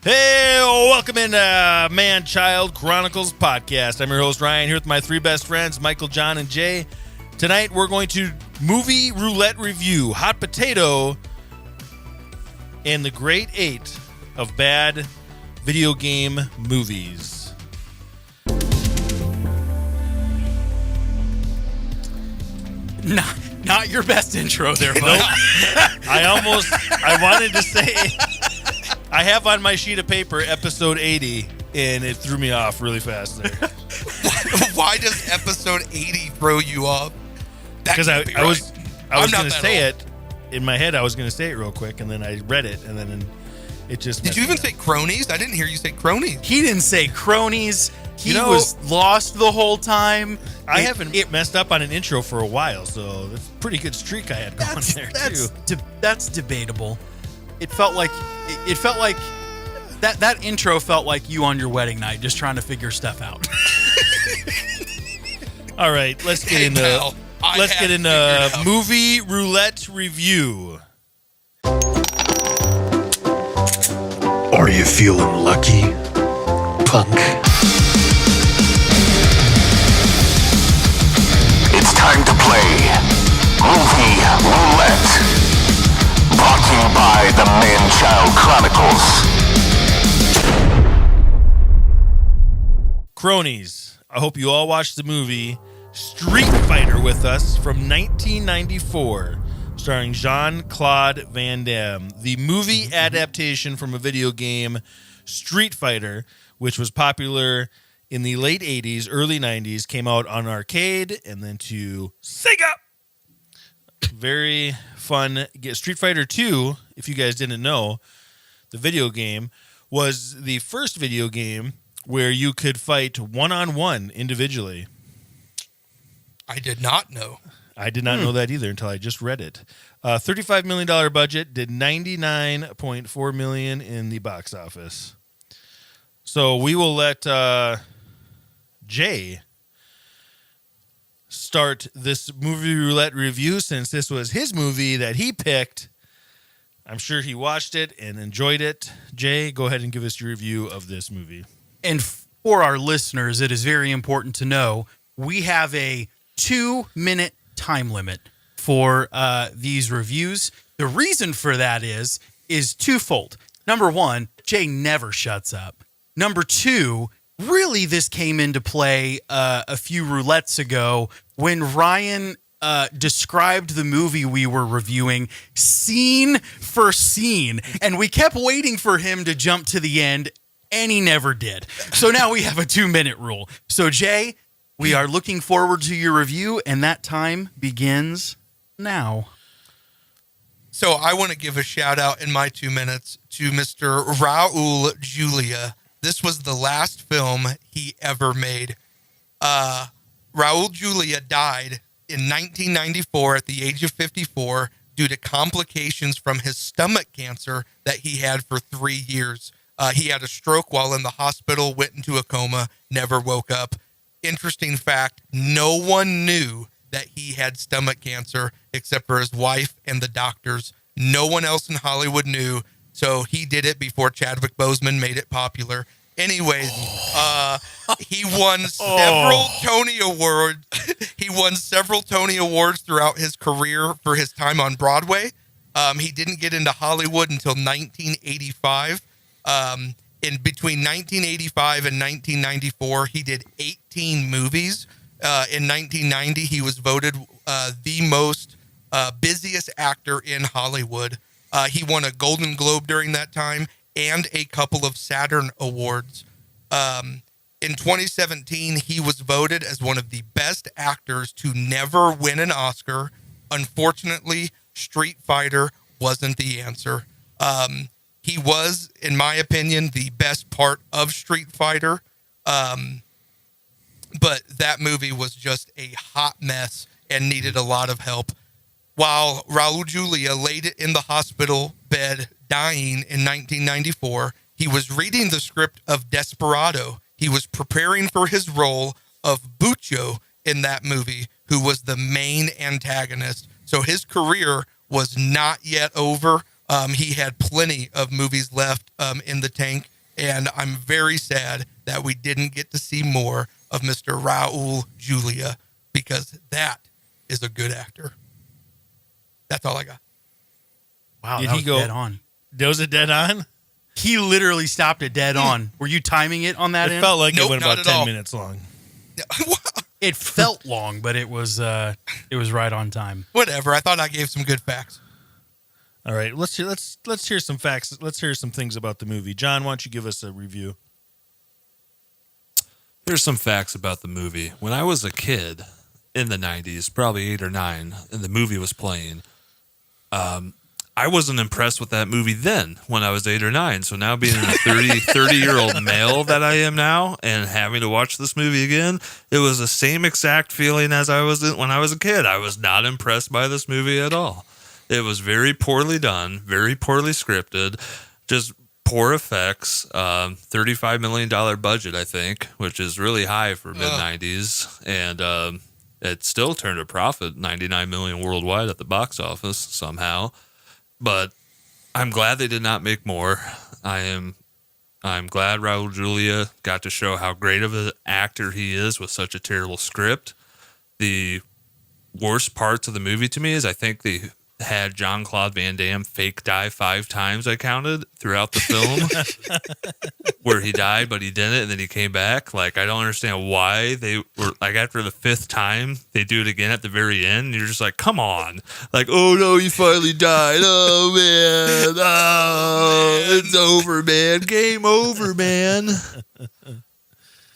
Hey, welcome into Man-Child Chronicles podcast. I'm your host, Ryan, here with my three best friends, Michael, John, and Jay. Tonight, we're going to Movie Roulette review Hot Potato and the Great 8 of bad video game movies. Not your best intro there, bud. Nope. I wanted to say, I have on my sheet of paper episode 80, and it threw me off really fast there. Why does episode 80 throw you off? Because I was going to say it in my head. I was going to say it real quick, and then I read it, and then it just. Did you even say cronies? I didn't hear you say cronies. He didn't say cronies. He was lost the whole time. I haven't messed up on an intro for a while, so that's a pretty good streak I had going there too. That's debatable. It felt like that intro felt like you on your wedding night, just trying to figure stuff out. All right, let's get into Movie Roulette review. Are you feeling lucky, punk? It's time to play Movie Roulette, brought to you by the Man-Child Chronicles. Cronies, I hope you all watched the movie Street Fighter with us from 1994, starring Jean-Claude Van Damme. The movie adaptation from a video game, Street Fighter, which was popular in the late 80s, early 90s, came out on arcade and then to Sega. Very fun. Street Fighter 2, if you guys didn't know, the video game was the first video game where you could fight one-on-one individually. I did not know. I did not know that either until I just read it. $35 million budget, did $99.4 million in the box office. So we will let Jay start this Movie Roulette review since this was his movie that he picked. I'm sure he watched it and enjoyed it. Jay, go ahead and give us your review of this movie. And for our listeners, it is very important to know we have a 2-minute time limit for these reviews. The reason for that is twofold. Number one, Jay never shuts up. Number two, really this came into play a few roulettes ago when Ryan described the movie we were reviewing scene for scene, and we kept waiting for him to jump to the end, and he never did. So now we have a 2-minute rule. So Jay, we are looking forward to your review, and that time begins now. So I want to give a shout out in my 2 minutes to Mr. Raul Julia. This was the last film he ever made. Raul Julia died in 1994 at the age of 54 due to complications from his stomach cancer that he had for 3 years. He had a stroke while in the hospital, went into a coma, never woke up. Interesting fact, no one knew that he had stomach cancer except for his wife and the doctors. No one else in Hollywood knew, so he did it before Chadwick Boseman made it popular. Anyways, he won several Tony Awards. He won several Tony Awards throughout his career for his time on Broadway. He didn't get into Hollywood until 1985. In between 1985 and 1994, he did 18 movies. In 1990, he was voted the most busiest actor in Hollywood. He won a Golden Globe during that time and a couple of Saturn Awards. In 2017, he was voted as one of the best actors to never win an Oscar. Unfortunately, Street Fighter wasn't the answer. He was, in my opinion, the best part of Street Fighter. But that movie was just a hot mess and needed a lot of help. While Raul Julia laid in the hospital bed dying in 1994, he was reading the script of Desperado. He was preparing for his role of Bucho in that movie, who was the main antagonist. So his career was not yet over. He had plenty of movies left in the tank, and I'm very sad that we didn't get to see more of Mr. Raul Julia, because that is a good actor. That's all I got. Wow, Did that he was go- dead on. Was it dead on? He literally stopped it dead on. Were you timing it on that It end? felt like Nope, it went not about at 10 all. minutes long. It felt long, but it was right on time. Whatever. I thought I gave some good facts. All right, let's hear some facts. Let's hear some things about the movie. John, why don't you give us a review? Here's some facts about the movie. When I was a kid in the 90s, probably 8 or 9, and the movie was playing, I wasn't impressed with that movie then when I was 8 or 9. So now being a 30-year-old male that I am now and having to watch this movie again, it was the same exact feeling as I was when I was a kid. I was not impressed by this movie at all. It was very poorly done, very poorly scripted, just poor effects, $35 million budget, I think, which is really high for mid-90s. And it still turned a profit, $99 million worldwide at the box office somehow. But I'm glad they did not make more. I'm glad Raul Julia got to show how great of an actor he is with such a terrible script. The worst parts of the movie to me is I think they had Jean-Claude Van Damme fake die 5 times, I counted, throughout the film, where he died, but he didn't, and then he came back. Like, I don't understand why they were, like, after the 5th time, they do it again at the very end, and you're just like, come on. Like, oh, no, he finally died. Oh, man. Oh, it's over, man. Game over, man.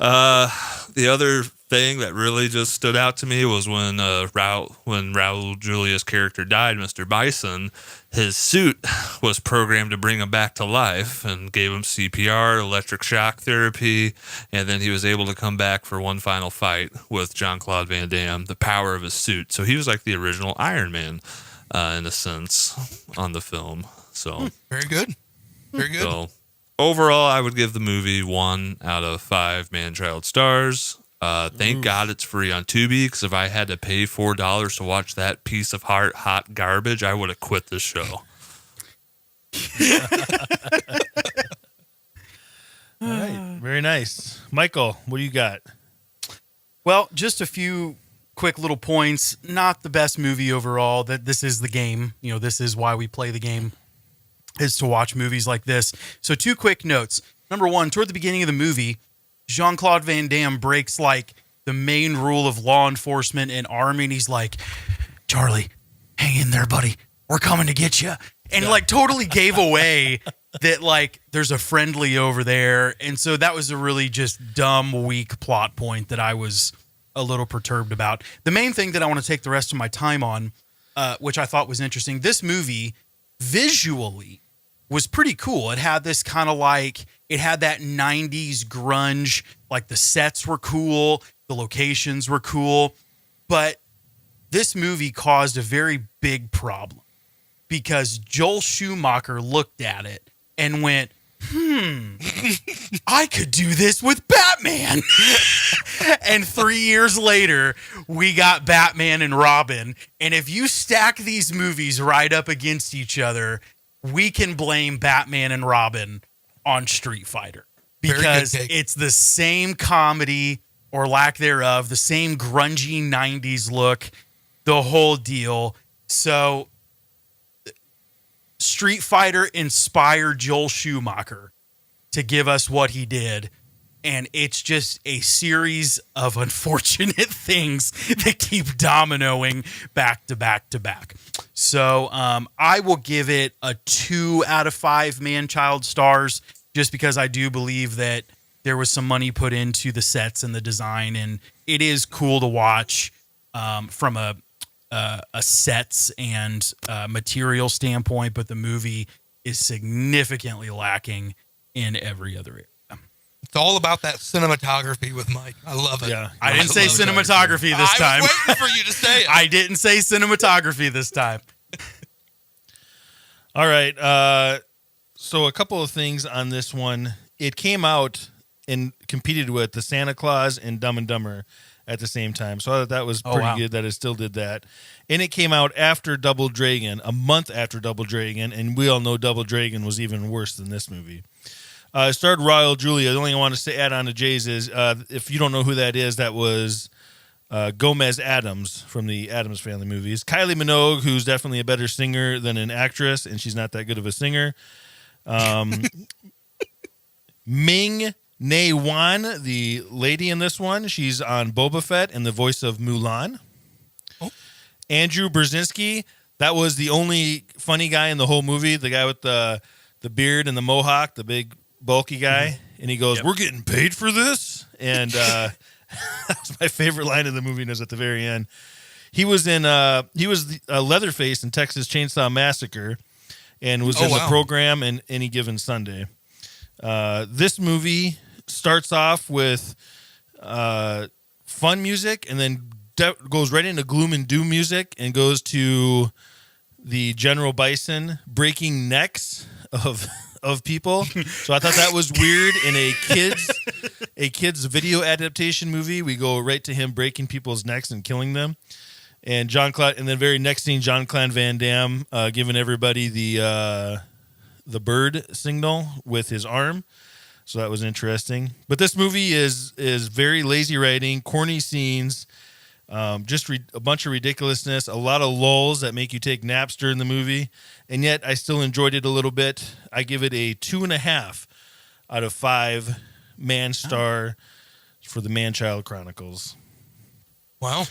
The other thing that really just stood out to me was when Raul Julia's character died, Mr. Bison, his suit was programmed to bring him back to life and gave him CPR, electric shock therapy, and then he was able to come back for one final fight with Jean-Claude Van Damme, the power of his suit. So he was like the original Iron Man, in a sense, on the film. So Very good. Very good. so overall, I would give the movie 1 out of 5 Man-Child stars. Thank God it's free on Tubi, because if I had to pay $4 to watch that piece of hot garbage, I would have quit the show. All right, very nice. Michael, what do you got? Well, just a few quick little points. Not the best movie overall. That this is the game. You know, this is why we play the game, is to watch movies like this. So 2 quick notes. Number 1, toward the beginning of the movie, Jean-Claude Van Damme breaks like the main rule of law enforcement and army, and he's like, Charlie, hang in there, buddy. We're coming to get you. And like totally gave away that like there's a friendly over there. And so that was a really just dumb, weak plot point that I was a little perturbed about. The main thing that I want to take the rest of my time on, which I thought was interesting, this movie visually was pretty cool. It had this kind of like, it had that 90s grunge, like the sets were cool, the locations were cool, but this movie caused a very big problem because Joel Schumacher looked at it and went, I could do this with Batman. And 3 years later, we got Batman and Robin. And if you stack these movies right up against each other, we can blame Batman and Robin on Street Fighter, because it's the same comedy or lack thereof, the same grungy 90s look, the whole deal. So Street Fighter inspired Joel Schumacher to give us what he did. And it's just a series of unfortunate things that keep dominoing back to back to back. So I will give it a 2 out of 5 Man-Child stars, just because I do believe that there was some money put into the sets and the design, and it is cool to watch from a sets and material standpoint, but the movie is significantly lacking in every other area. It's all about that cinematography with Mike. I love it. Yeah. I didn't say cinematography this time. I was waiting for you to say it. I didn't say cinematography this time. All right. So a couple of things on this one. It came out and competed with the Santa Claus and Dumb and Dumber. at the same time. So I thought that was pretty wow. good that it still did that. And it came out after Double Dragon, a month after Double Dragon, and we all know Double Dragon was even worse than this movie. It starred Raul Julia. The only thing I want to say, add on to Jay's is, if you don't know who that is, that was Gomez Addams from the Addams Family movies. Kylie Minogue, who's definitely a better singer than an actress, and she's not that good of a singer. Ming Na Wan, the lady in this one, she's on Boba Fett and the voice of Mulan. Oh. Andrew Brzezinski, that was the only funny guy in the whole movie, the guy with the beard and the mohawk, the big bulky guy, and he goes, "We're getting paid for this," and that was my favorite line in the movie. And it was at the very end. He was in Leatherface in Texas Chainsaw Massacre, and was in the program and Any Given Sunday. This movie starts off with fun music, and then goes right into gloom and doom music, and goes to the General Bison breaking necks of people. So I thought that was weird. In a kid's video adaptation movie, we go right to him breaking people's necks and killing them. And Jean-Claude, and then very next scene, Jean-Claude Van Damme giving everybody the bird signal with his arm. So that was interesting. But this movie is very lazy writing, corny scenes, just a bunch of ridiculousness, a lot of lulls that make you take naps during the movie. And yet I still enjoyed it a little bit. I give it a 2.5 out of 5 man star for the Man-Child Chronicles. Wow.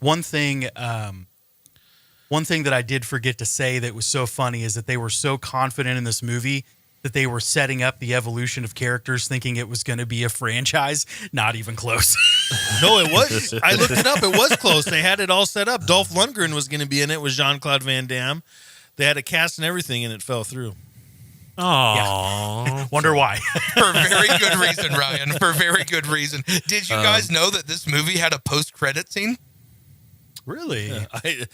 One thing that I did forget to say that was so funny is that they were so confident in this movie that they were setting up the evolution of characters thinking it was going to be a franchise. Not even close. No, it was. I looked it up. It was close. They had it all set up. Dolph Lundgren was going to be in it with Jean-Claude Van Damme. They had a cast and everything, and it fell through. Oh, Wonder why. For very good reason, Ryan. For very good reason. Did you guys know that this movie had a post-credit scene? Really? I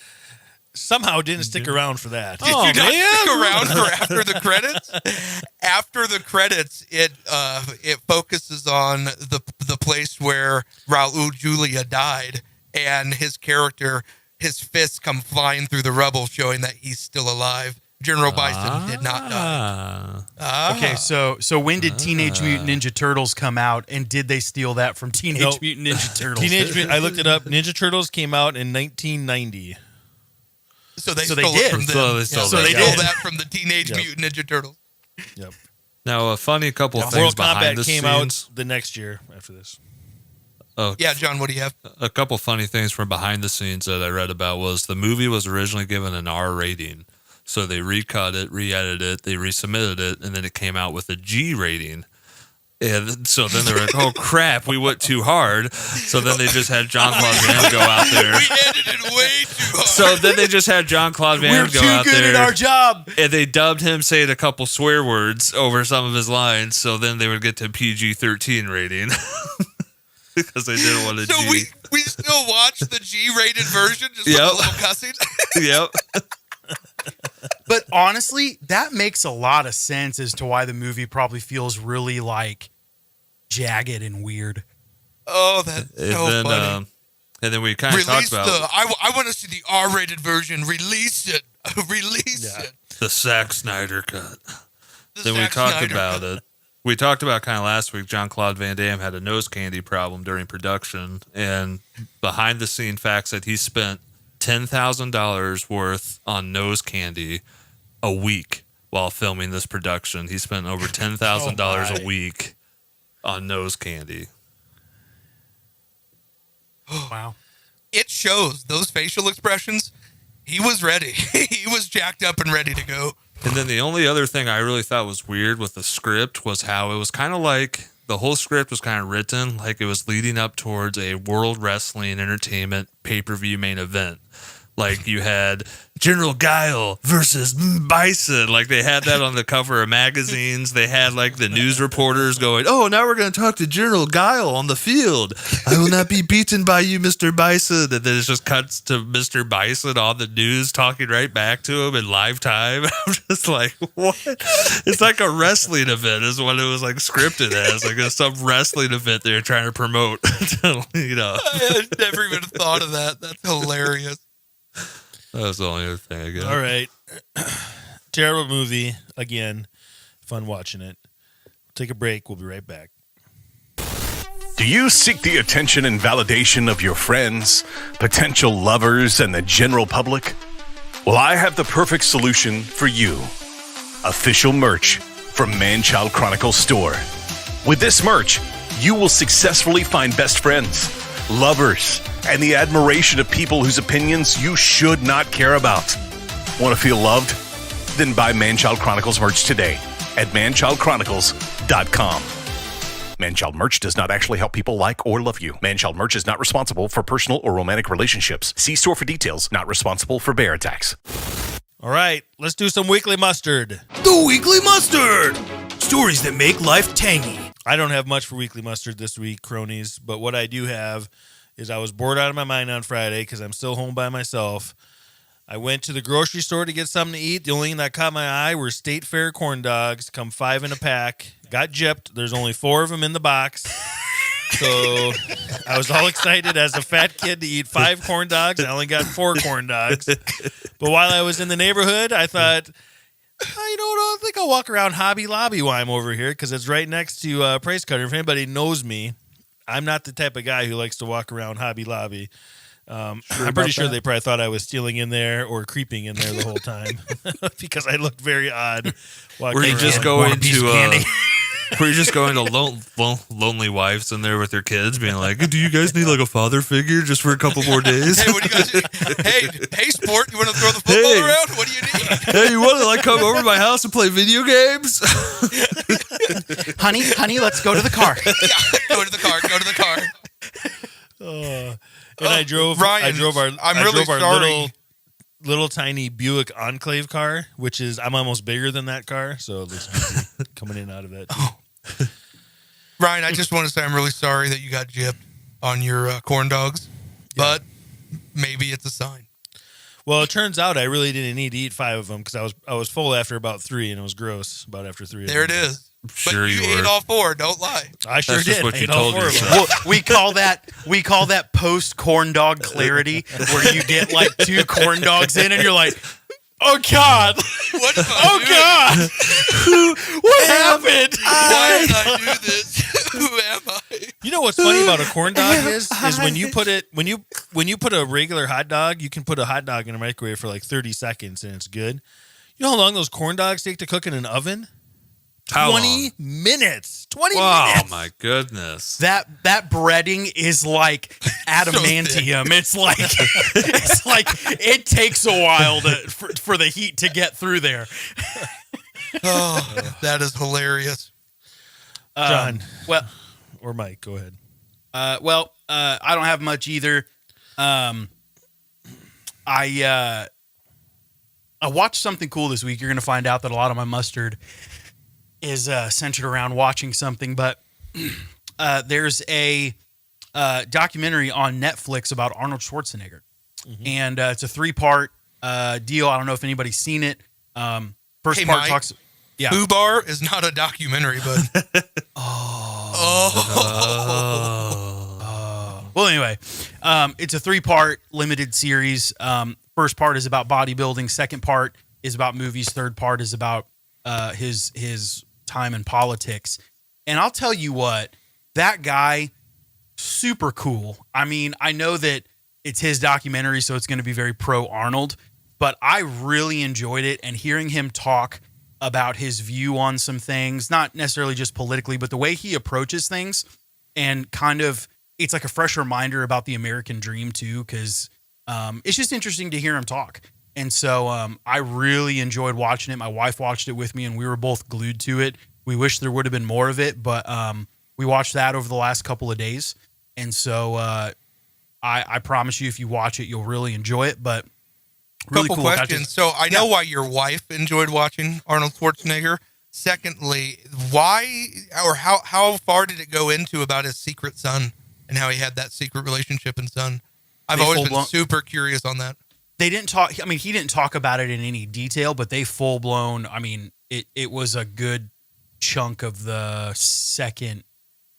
somehow didn't stick around for that. Did you not stick around for after the credits? After the credits, it focuses on the place where Raul Julia died, and his character, his fists come flying through the rubble, showing that he's still alive. General Bison did not die. Okay, so when did Teenage Mutant Ninja Turtles come out, and did they steal that from Teenage Mutant Ninja Turtles? I looked it up. Ninja Turtles came out in 1990. So they So stole they it did. from them. So they stole So that. they Yeah. stole that from the Teenage Mutant Ninja Turtles. Yep. Now a funny couple of Mortal things behind the Kombat came scenes. out the next year after this. Yeah, John, what do you have? A couple funny things from behind the scenes that I read about was the movie was originally given an R rating. So they recut it, re-edited it, they resubmitted it, and then it came out with a G rating. And so then they were like, oh crap, we went too hard. So then they just had Jean-Claude Van Damme go out there. We edited way too hard. So then they just had Jean-Claude Van Damme go out there. We're too good at our job. And they dubbed him saying a couple swear words over some of his lines. So then they would get to PG-13 rating. Because they didn't want a So G. we still watch the G-rated version just with a little cussing? Yep. But honestly, that makes a lot of sense as to why the movie probably feels really like jagged and weird. Oh, that's so funny. And then we kind of talked about I want to see the R-rated version. Release it. Release it. the Zack Snyder cut. The Zack Snyder cut. We talked about kind of last week, Jean-Claude Van Damme had a nose candy problem during production. And behind the scene facts that he spent $10,000 worth on nose candy a week while filming this production. He spent over $10,000 a week on nose candy. Wow. It shows those facial expressions. He was ready. He was jacked up and ready to go. And then the only other thing I really thought was weird with the script was how it was kind of like the whole script was kind of written like it was leading up towards a World Wrestling Entertainment pay-per-view main event. Like you had General Guile versus Bison. Like they had that on the cover of magazines. They had like the news reporters going, "Oh, now we're going to talk to General Guile on the field. I will not be beaten by you, Mr. Bison." And then it just cuts to Mr. Bison on the news talking right back to him in live time. I'm just like, what? It's like a wrestling event is what it was like scripted as. Like it's some wrestling event they're trying to promote. You know, I had never even thought of that. That's hilarious. that was the only other thing I got. All right. Terrible movie. Again, fun watching it. Take a break. We'll be right back. Do you seek the attention and validation of your friends, potential lovers, and the general public? Well, I have the perfect solution for you. Official merch from Man-Child Chronicles store. With this merch, you will successfully find best friends, lovers, and the admiration of people whose opinions you should not care about. Want to feel loved? Then buy Man-Child Chronicles merch today at manchildchronicles.com. Man-Child merch does not actually help people like or love you. Man-Child merch is not responsible for personal or romantic relationships. See store for details. Not responsible for bear attacks. All right. Let's do some weekly mustard. The Weekly Mustard! Stories that make life tangy. I don't have much for weekly mustard this week, cronies, but what I do have is I was bored out of my mind on Friday because I'm still home by myself. I went to the grocery store to get something to eat. The only thing that caught my eye were State Fair corn dogs, come 5 in a pack. Got gypped. There's only 4 of them in the box. So I was all excited as a fat kid to eat 5 corn dogs. I only got 4 corn dogs. But while I was in the neighborhood, I thought, you know what, I think I'll walk around Hobby Lobby while I'm over here because it's right next to Price Cutter. If anybody knows me, I'm not the type of guy who likes to walk around Hobby Lobby. I'm pretty sure they probably thought I was stealing in there or creeping in there the whole time because I looked very odd. Were you just going to were you just going to lonely wives in there with their kids being like, do you guys need like a father figure just for a couple more days? Hey, what do you guys need? Hey, sport, you want to throw the football around? What do you need? Hey, you want to like come over to my house and play video games? Honey, let's go to the car. Yeah, go to the car. And I drove our little tiny Buick Enclave car, which is I'm almost bigger than that car, so it looks easy coming in and out of that. Ryan, I just want to say I'm really sorry that you got gypped on your corn dogs, but maybe it's a sign. Well, it turns out I really didn't need to eat 5 of them because I was full after about 3, and it was gross about after 3. There it is. Sure but you ate all 4. Don't lie. I sure That's did. just what I you ate all told 4 of them. yourself. We call that post corn dog clarity, where you get like 2 corn dogs in, and you're like, oh God, What did oh God, what happened? Why did I do this? Who am I? You know what's funny about a corn dog is when you put a regular hot dog, you can put a hot dog in a microwave for like 30 seconds and it's good. You know how long those corn dogs take to cook in an oven? How 20 long? minutes. 20 Oh minutes. my goodness. That breading is like adamantium. It's like it takes a while for the heat to get through there. Oh, that is hilarious. John. Well, Or Mike, go ahead. I don't have much either. I watched something cool this week. You're going to find out that a lot of my mustard is centered around watching something, but there's a documentary on Netflix about Arnold Schwarzenegger, and it's a 3-part deal. I don't know if anybody's seen it. First Hey, part Mike, talks. Yeah. Foo Bar is not a documentary, but Well, anyway, it's a 3-part limited series. First part is about bodybuilding. Second part is about movies. Third part is about his time in politics. And I'll tell you what, that guy, super cool. I mean, I know that it's his documentary, so it's going to be very pro Arnold, but I really enjoyed it. And hearing him talk about his view on some things, not necessarily just politically, but the way he approaches things, and kind of, it's like a fresh reminder about the American dream too, because it's just interesting to hear him talk. And so I really enjoyed watching it. My wife watched it with me, and we were both glued to it. We wish there would have been more of it, but we watched that over the last couple of days. And so I promise you, if you watch it, you'll really enjoy it. But Really Couple cool. questions. So I know why your wife enjoyed watching Arnold Schwarzenegger. Secondly, why or how far did it go into about his secret son and how he had that secret relationship and son? I've They always been full-blown- super curious on that. They didn't talk. I mean, he didn't talk about it in any detail, but they full blown. I mean, it was a good chunk of the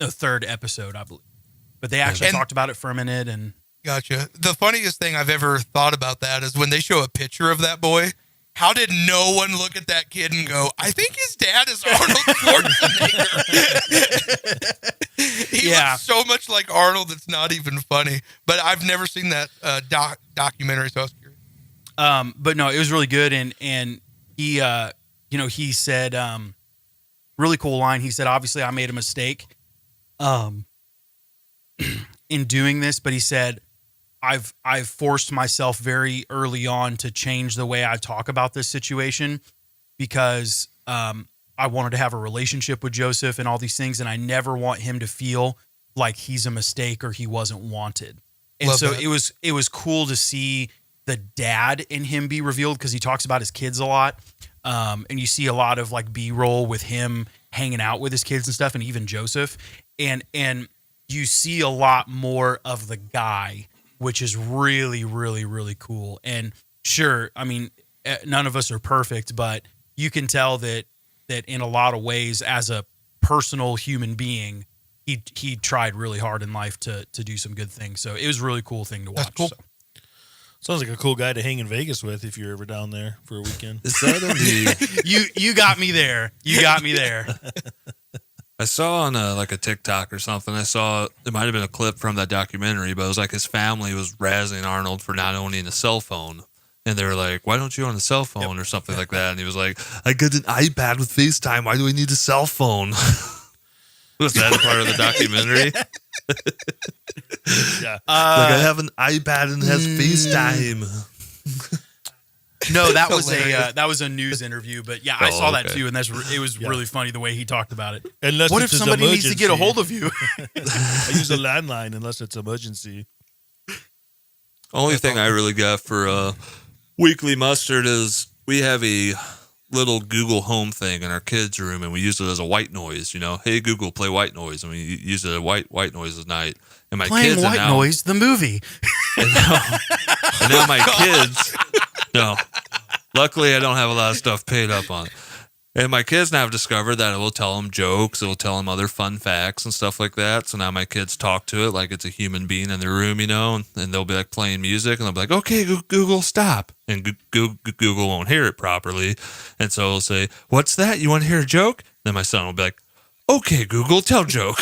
third episode, I believe. But they actually And- talked about it for a minute, and Gotcha. The funniest thing I've ever thought about that is when they show a picture of that boy. How did no one look at that kid and go, I think his dad is Arnold Schwarzenegger? He looks so much like Arnold, it's not even funny. But I've never seen that documentary, so I was curious. but no, it was really good, and he, he said, really cool line. He said, obviously, I made a mistake, in doing this, but he said, I've forced myself very early on to change the way I talk about this situation because I wanted to have a relationship with Joseph and all these things, and I never want him to feel like he's a mistake or he wasn't wanted. And Love so that. it was cool to see the dad in him be revealed because he talks about his kids a lot, and you see a lot of like B-roll with him hanging out with his kids and stuff, and even Joseph, and you see a lot more of the guy, which is really, really, really cool. And sure, I mean, none of us are perfect, but you can tell that in a lot of ways, as a personal human being, he tried really hard in life to do some good things. So it was a really cool thing to watch. That's cool. So. Sounds like a cool guy to hang in Vegas with if you're ever down there for a weekend. Is that in the? You got me there. You got me there. I saw on like a TikTok or something. I saw it might have been a clip from that documentary, but it was like his family was razzing Arnold for not owning a cell phone, and they were like, "Why don't you own a cell phone or something like that?" And he was like, "I got an iPad with FaceTime. Why do I need a cell phone?" Was that a part of the documentary? Yeah. Like I have an iPad and it has FaceTime. No, that was Hilarious. that was a news interview, but yeah, I Oh, saw that okay. too, and it was really funny the way he talked about it. Unless What if it's an somebody needs to get a emergency. hold of you? I use a landline unless it's emergency. Only thing I really got for weekly mustard is we have a little Google Home thing in our kids' room, and we use it as a white noise. You know, hey Google, play white noise, and we use it at white noise at night. And my Playing kids White are now, Noise, the movie. and now my kids. No, luckily I don't have a lot of stuff paid up on. And my kids now have discovered that it will tell them jokes, it will tell them other fun facts and stuff like that. So now my kids talk to it like it's a human being in their room, you know, and they'll be like playing music, and they'll be like, "Okay, Google, stop," and Google won't hear it properly, and so it'll say, "What's that? You want to hear a joke?" Then my son will be like, "Okay, Google, tell joke."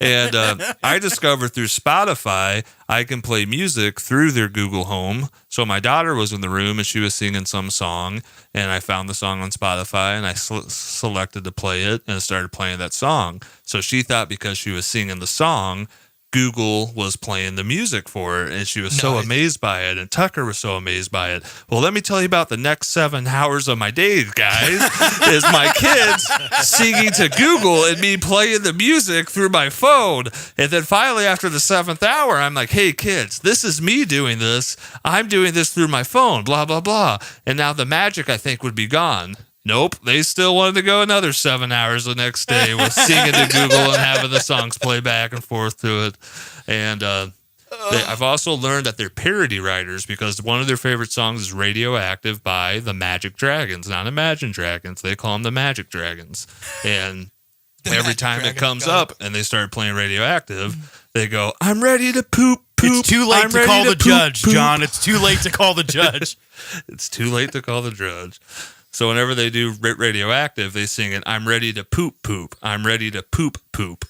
And I discovered through Spotify, I can play music through their Google Home. So my daughter was in the room and she was singing some song, and I found the song on Spotify, and I selected to play it, and it started playing that song. So she thought because she was singing the song, Google was playing the music for her, and she was so Nice. amazed by it, and Tucker was so amazed by it. Well, let me tell you about the next 7 hours of my day, guys, is my kids singing to Google and me playing the music through my phone. And then finally, after the 7th hour, I'm like, "Hey, kids, this is me doing this. I'm doing this through my phone, blah, blah, blah." And now the magic, I think, would be gone. Nope, they still wanted to go another 7 hours the next day with singing to Google and having the songs play back and forth to it. And I've also learned that they're parody writers because one of their favorite songs is Radioactive by the Magic Dragons, not Imagine Dragons. They call them the Magic Dragons. And every Magic time it Dragons, comes got up and they start playing Radioactive, they go, "I'm ready to poop, poop. It's too late I'm to ready call the poop, judge, poop." John. It's too late to call the judge. It's too late to call the judge. So whenever they do Radioactive, they sing it, "I'm ready to poop, poop. I'm ready to poop, poop."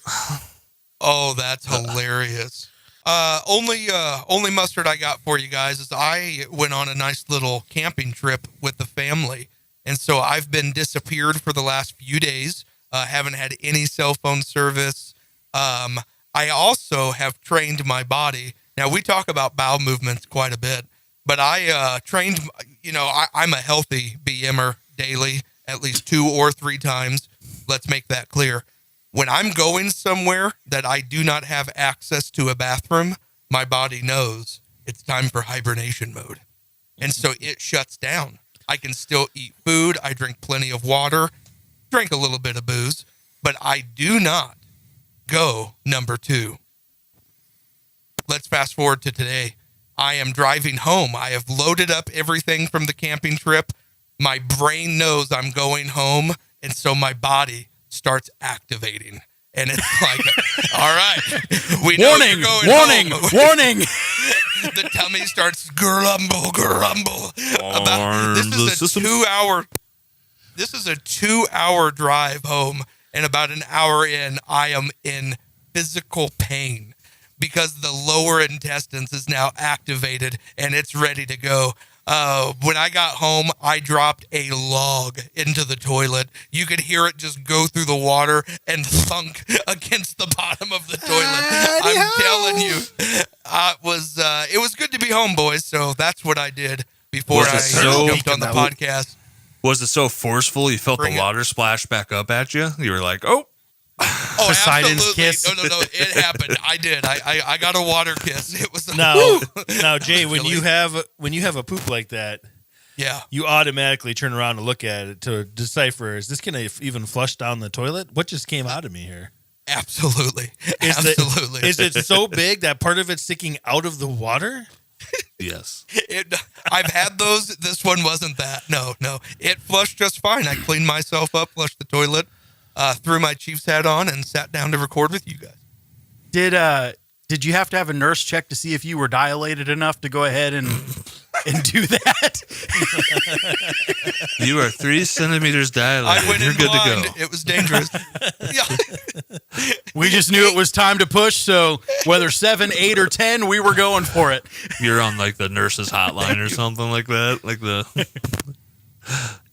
Oh, that's hilarious. Only mustard I got for you guys is I went on a nice little camping trip with the family. And so I've been disappeared for the last few days. Haven't had any cell phone service. I also have trained my body. Now we talk about bowel movements quite a bit, but I trained, I'm a healthy BMer daily, at least 2 or 3 times. Let's make that clear. When I'm going somewhere that I do not have access to a bathroom, my body knows. it's time for hibernation mode. And so it shuts down. I can still eat food. I drink plenty of water, drink a little bit of booze, but I do not go number 2. Let's fast forward to today. I am driving home. I have loaded up everything from the camping trip. My brain knows I'm going home, and so my body starts activating. And it's like, all right, we know Warning, you're going warning, home. warning. The tummy starts grumble. This is a 2-hour drive home, and about an hour in, I am in physical pain because the lower intestines is now activated and it's ready to go. When I got home, I dropped a log into the toilet. You could hear it just go through the water and thunk against the bottom of the toilet. I'm telling you, it was good to be home, boys. So that's what I did before I jumped on the podcast. Was it so forceful you felt the water splash back up at you? You were like, oh. Oh, Poseidon's absolutely. kiss. No. It happened. I did. I got a water kiss. It was now, Jay, when you have a poop like that, yeah, you automatically turn around and look at it to decipher: is this going to even flush down the toilet? What just came out of me here? Absolutely. Is it so big that part of it's sticking out of the water? Yes. I've had those. This one wasn't that. No. It flushed just fine. I cleaned myself up, flushed the toilet, threw my Chiefs hat on, and sat down to record with you guys. Did you have to have a nurse check to see if you were dilated enough to go ahead and do that? You are 3 centimeters dilated. I went You're in good blind. to go. It was dangerous. Yeah. We just knew it was time to push, so whether 7, 8, or 10, we were going for it. You're on like the nurse's hotline or something like that, like the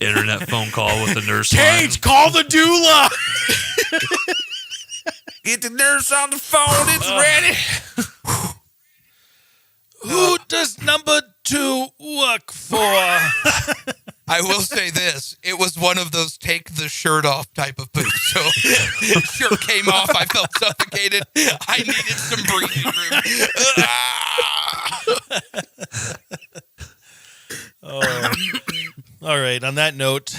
internet phone call with the nurse. Cage, call the doula. Get the nurse on the phone. It's ready. Who does number 2 work for? I will say this. It was one of those take the shirt off type of poop. So shirt came off. I felt suffocated. I needed some breathing room. All right. On that note,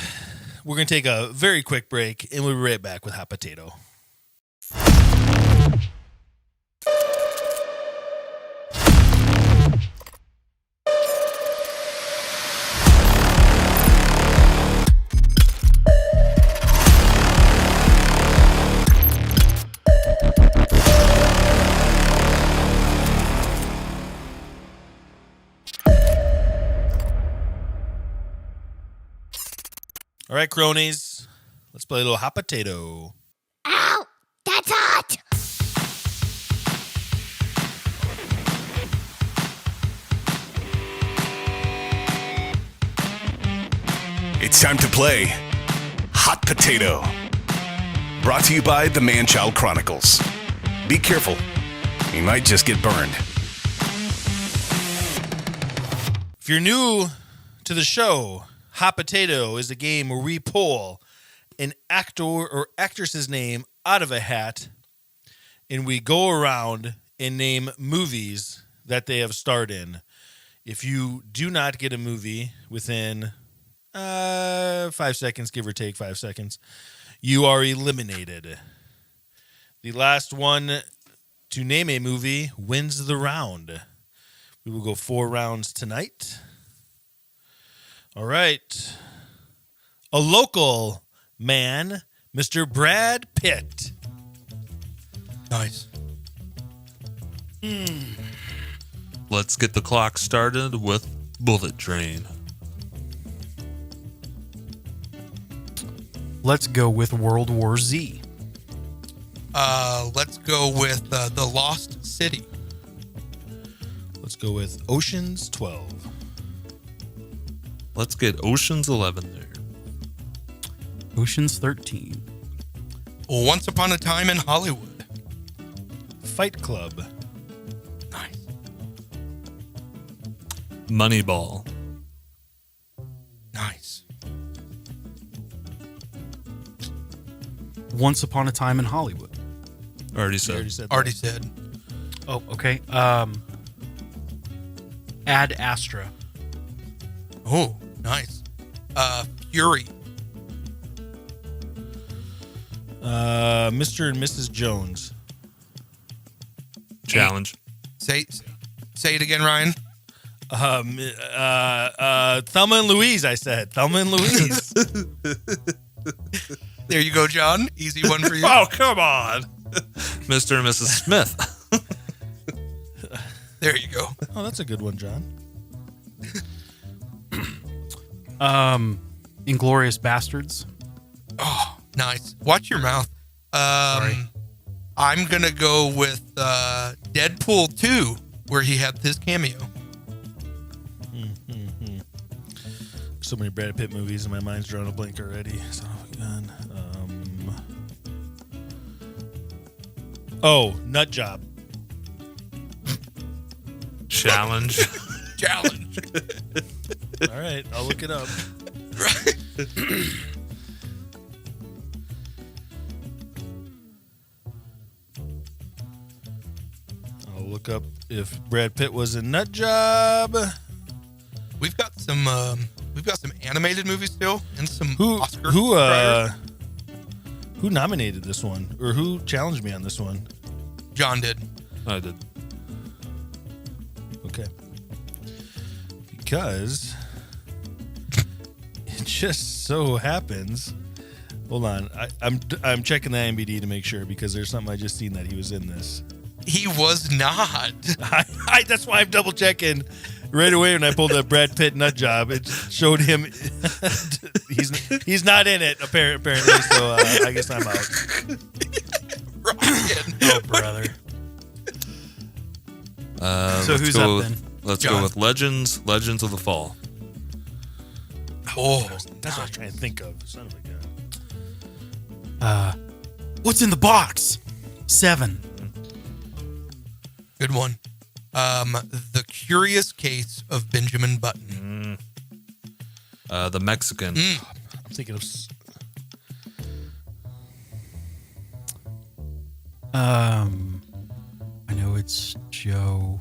we're going to take a very quick break, and we'll be right back with Hot Potato. All right, cronies, let's play a little Hot Potato. Ow! That's hot! It's time to play Hot Potato. Brought to you by the Man-Child Chronicles. Be careful. You might just get burned. If you're new to the show, Hot Potato is a game where we pull an actor or actress's name out of a hat, and we go around and name movies that they have starred in. If you do not get a movie within 5 seconds, give or take 5 seconds, you are eliminated. The last one to name a movie wins the round. We will go 4 rounds tonight. All right. A local man, Mr. Brad Pitt. Nice. Let's get the clock started with Bullet Train. Let's go with World War Z. Let's go with The Lost City. Let's go with Ocean's 12. Let's get Ocean's 11 there. Ocean's 13. Once Upon a Time in Hollywood. Fight Club. Nice. Moneyball. Nice. Once Upon a Time in Hollywood. Already said. Already said that. Already said. Oh, okay. Ad Astra. Oh, nice. Fury. Mr. and Mrs. Jones. Challenge. Say it again, Ryan. Thelma and Louise, I said. Thelma and Louise. There you go, John. Easy one for you. Oh, come on. Mr. and Mrs. Smith. There you go. Oh, that's a good one, John. Inglorious Bastards. Oh, nice. Watch your mouth. Sorry. I'm going to go with Deadpool 2, where he had his cameo. So many Brad Pitt movies, and my mind's drawing a blank already. Son of a gun. Nut Job. Challenge. Challenge. All right, I'll look it up. Right. I'll look up if Brad Pitt was in Nut Job. We've got some animated movies still, and some Oscar. Who nominated this one, or who challenged me on this one? John did. I did. Okay. Because it just so happens. Hold on, I'm checking the IMDb to make sure, because there's something I just seen that he was in this. He was not. That's why I'm double checking right away when I pulled up Brad Pitt Nut Job. It showed him. he's not in it apparently. So I guess I'm out. Ryan. Oh, brother. So who's up then? Let's John. go with Legends of the Fall. Oh, That's what I was trying to think of. Son of a gun. What's in the box? 7. good one. The Curious Case of Benjamin Button. The Mexican. I'm thinking of. I know it's Joe.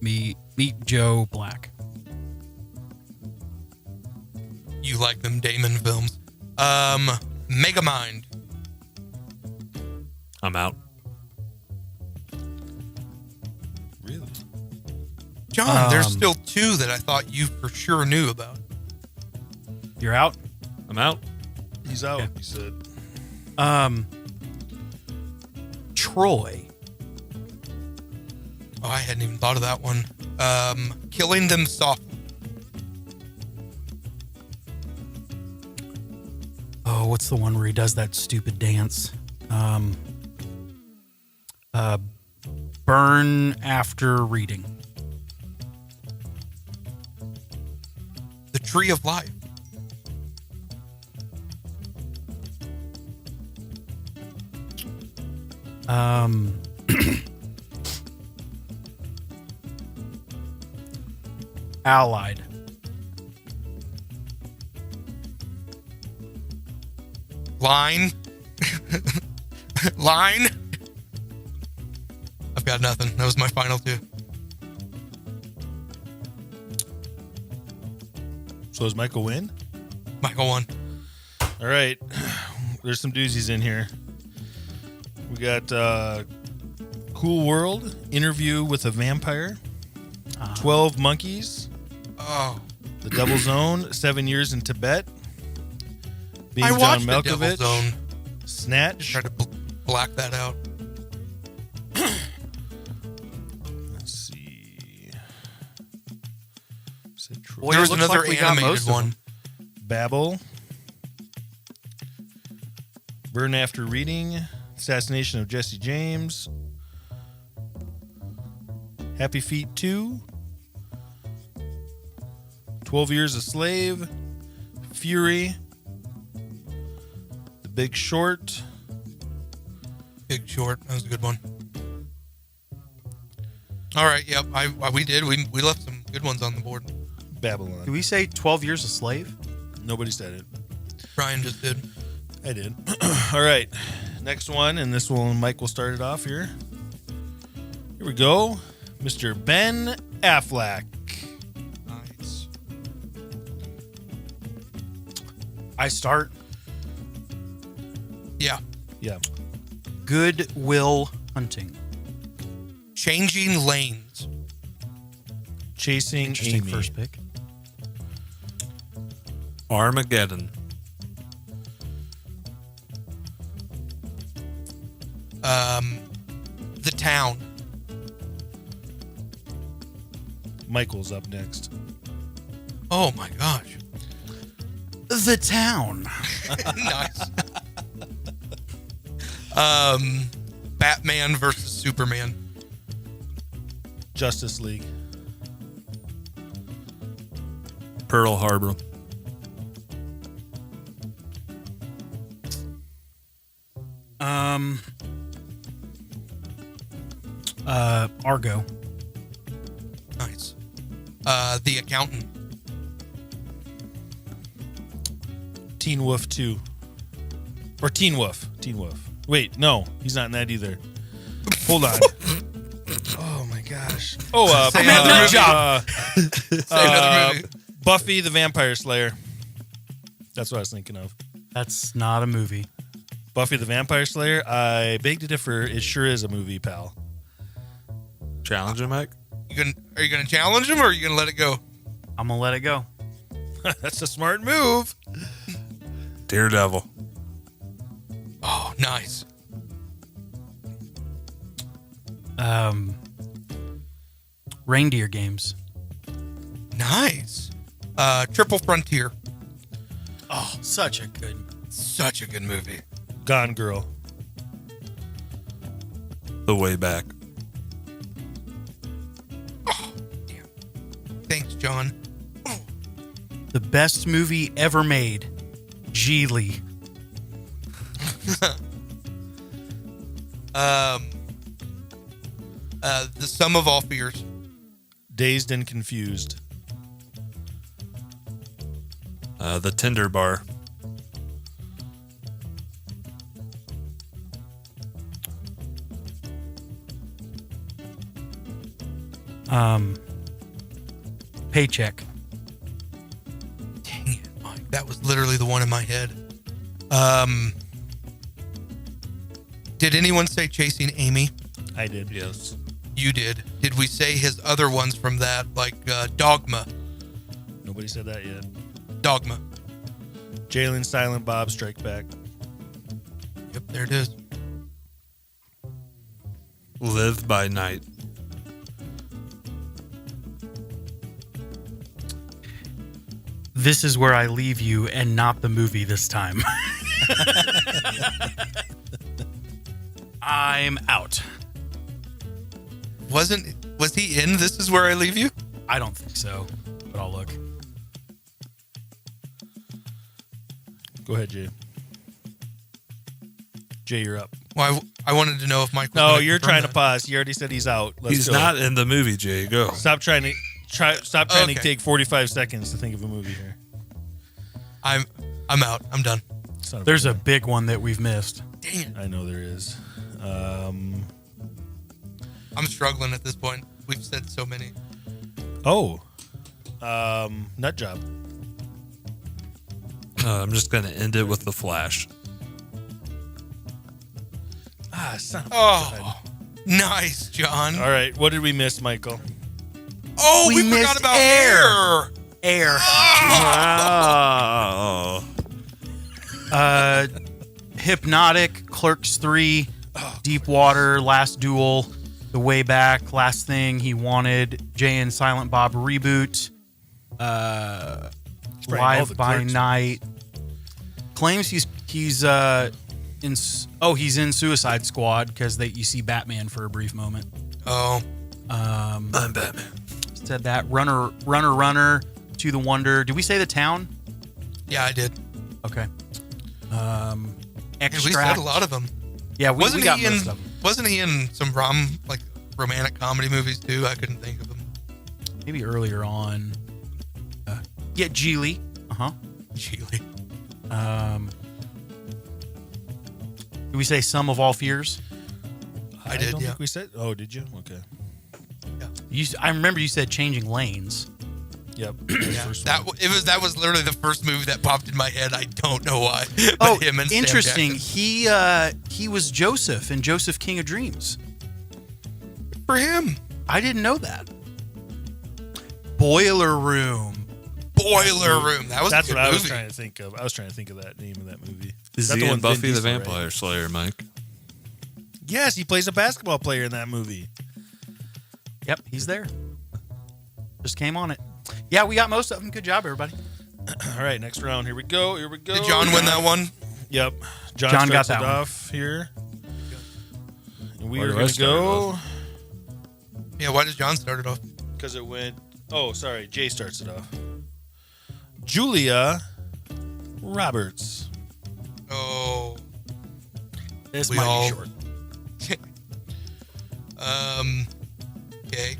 Meet Joe Black. You like them Damon films. Megamind. I'm out. Really? John, there's still 2 that I thought you for sure knew about. You're out. I'm out. He's out. Okay. He said. Troy. Oh, I hadn't even thought of that one. Killing Them Softly. Oh, what's the one where he does that stupid dance? Burn After Reading. The Tree of Life. Allied. Line. Line. I've got nothing. That was my final 2. So does Michael win? Michael won. All right. There's some doozies in here. We got Cool World, Interview with a Vampire, 12 Monkeys, Oh, The Devil's Zone, 7 Years in Tibet, Being I John watched The Devil's Malkovich, Zone. Snatch. Try to black that out. Let's see. Said Troy. Boy, There it was looks another like we got animated most of one. them. Babel, Burn After Reading, Assassination of Jesse James, Happy Feet 2, 12 Years a Slave, Fury, The Big Short, Big Short. That was a good one. All right. Yep. We did. We left some good ones on the board. Babylon. Do we say 12 Years a Slave? Nobody said it. Brian just did. I did. All right. Next one, and this one, Mike will start it off here. Here we go. Mr. Ben Affleck. Nice. I start. Yeah. Yeah. Good Will Hunting. Changing Lanes. Chasing Interesting Amy. first pick. Armageddon. The Town. Michael's up next. Oh my gosh. The Town. Nice. Batman versus Superman. Justice League. Pearl Harbor. Argo. Nice. The Accountant. Teen Wolf 2. Or Teen Wolf. Teen Wolf. Wait, no, he's not in that either. Hold on. Oh my gosh. Oh, Say another movie. Say another movie. Buffy the Vampire Slayer. That's what I was thinking of. That's not a movie. Buffy the Vampire Slayer. I beg to differ. It sure is a movie, pal. Challenge him, Mike. Are you gonna challenge him or are you gonna let it go? I'm gonna let it go. That's a smart move. Daredevil. Oh, nice. Reindeer Games. Nice. Triple Frontier. Oh, such a good. Such a good movie. Gone Girl. The Way Back. Damn. Thanks, John. The best movie ever made. Geely. The Sum of All Fears. Dazed and Confused. The Tinder Bar. Paycheck. Dang it, Mike. That was literally the one in my head. Did anyone say Chasing Amy? I did. Yes. You did. Did we say his other ones from that, like Dogma? Nobody said that yet. Dogma. Jay and Silent Bob Strike Back. Yep, there it is. Live by Night. This Is Where I Leave You, and not the movie this time. I'm out. Was he in This Is Where I Leave You? I don't think so, but I'll look. Go ahead, Jay. Jay, you're up. Well, I wanted to know if Mike was No, gonna you're confirm trying that. to pause. He already said he's out. Let's He's go. not in the movie, Jay. Go. Stop trying to Okay. take 45 seconds to think of a movie here. I'm out. I'm done. Son of There's a gun. big one that we've missed. Dang it. I know there is. I'm struggling at this point. We've said so many. Nut Job. I'm just going to end it with The Flash. Son of a gun. Oh, nice, John. All right, what did we miss, Michael? Oh, we forgot missed about Air. Air. Oh. Hypnotic, Clerks 3, Deep Water, Last Duel, The Way Back, Last Thing He Wanted, Jay and Silent Bob reboot, all Live the by Clerks Night. Claims he's in Suicide Squad because you see Batman for a brief moment. Oh, I'm Batman. Said that Runner, To the Wonder. Did we say The Town? yeah, I did. Okay. And Extract. we said a lot of them. Yeah, we Wasn't got he in? most of them. Wasn't he in some romantic comedy movies too? I couldn't think of them. Maybe earlier on. Geely. Geely. Did we say Sum of All Fears? I did. don't Yeah. think we said. Oh, did you? Okay. Yeah. I remember you said Changing Lanes. Yep. That was literally the first movie that popped in my head. I don't know why. Oh, But him and Sam interesting. Jackson. He was Joseph in Joseph King of Dreams. For him. I didn't know that. Boiler Room. Boiler Room. That's a good what I was movie. trying to think of. I was trying to think of that name of that movie. Is that he the in one Vin Buffy the Diesel, right? Vampire Slayer, Mike? Yes, he plays a basketball player in that movie. Yep, he's there. Just came on it. Yeah, we got most of them. Good job, everybody. All right, next round. Here we go. Did John win that one? Yep. John John got starts that it one. off here. And we Where are do I going to start it go off? Yeah, why does John start it off? because it went. Oh, sorry. Jay starts it off. Julia Roberts. Oh. This We might all- be short. Okay.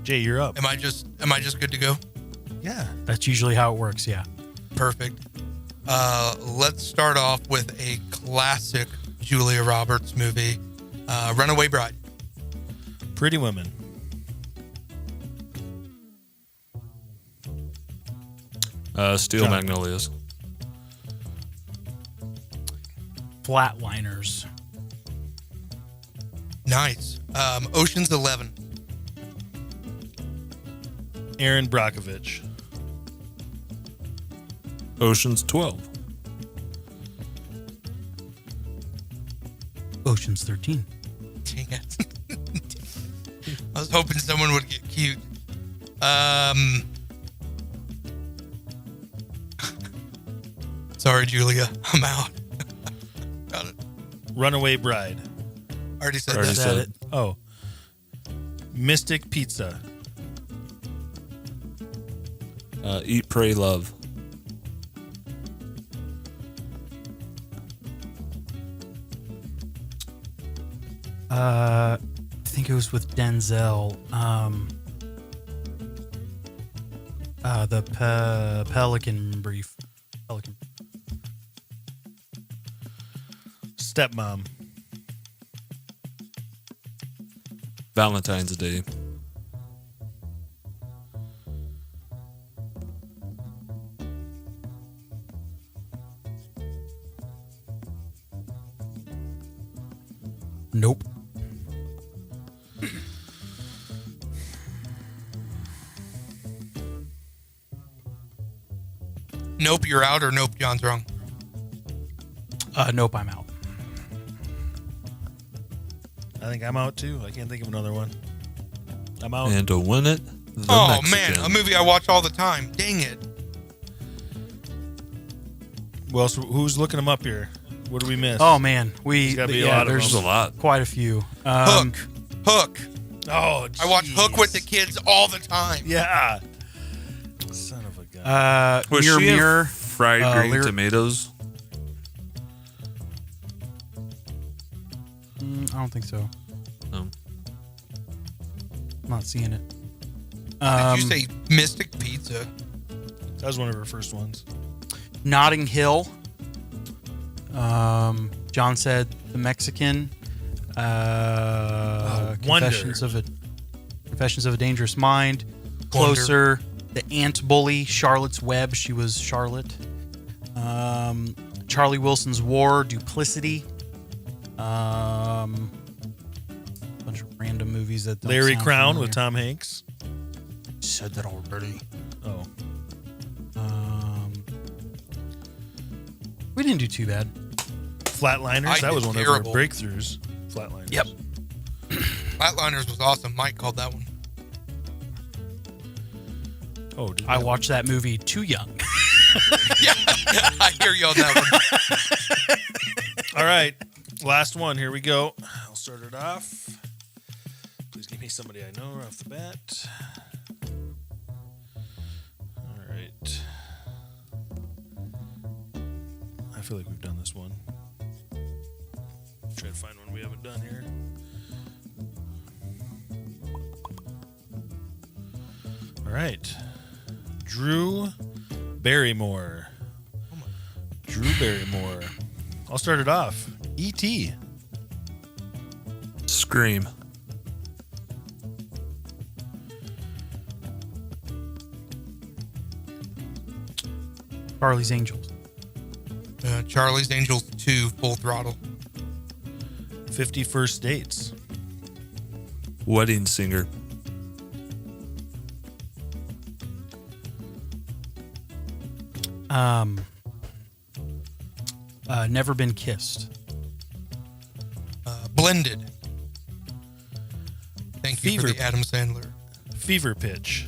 Jay, you're up. Am I just good to go? Yeah. That's usually how it works, yeah. Perfect. Let's start off with a classic Julia Roberts movie, Runaway Bride. Pretty Women. Steel John. Magnolias. Flatliners. Nice. Ocean's 11. Aaron Brockovich. Ocean's 12. Ocean's 13. Dang it. I was hoping someone would get cute. Sorry, Julia. I'm out. Got it. Runaway Bride. Already said Already that. said it. Oh. Mystic Pizza. Eat, Pray, Love. I think it was with Denzel. The Pelican Brief. Pelican. Stepmom. Valentine's Day. Nope. Nope, you're out, or nope, John's wrong. Nope, I'm out. I think I'm out too. I can't think of another one. I'm out. And to win it, the Oh, Mexican. man, a movie I watch all the time. Dang it. Well, so who's looking them up here? What do we miss? Oh man, There's gotta be a lot of there's There's a lot. quite a few. Hook. Oh, I watch jeez. Hook with the kids all the time. Yeah. Son of a gun. Was Mirror she in Mirror. Fried green Lyric- tomatoes? I don't think so. No. I'm not seeing it. Did you say Mystic Pizza? That was one of her first ones. Notting Hill. John said the Mexican. Wonder. Confessions of a Dangerous Mind. Wonder. Closer. The Ant Bully. Charlotte's Web. She was Charlotte. Charlie Wilson's War. Duplicity. Bunch of random movies that don't Larry sound Crown familiar. with Tom Hanks. Said that already. Oh. We didn't do too bad. Flatliners. I That was did one terrible. of her breakthroughs. Flatliners. Yep. Flatliners was awesome. Mike called that one. Oh, did I we- watched that movie too young. Yeah, I hear you on that one. All right. Last one. Here we go. I'll start it off. Please give me somebody I know off the bat. All right. I feel like we've done this one. Try to find one we haven't done here. All right. Drew Barrymore. Drew Barrymore. I'll start it off. E.T. Scream. Charlie's Angels. Charlie's Angels 2, Full Throttle. 50 First Dates. Wedding Singer. Never Been Kissed. Blended. Thank you for Fever. the Adam Sandler. Fever Pitch.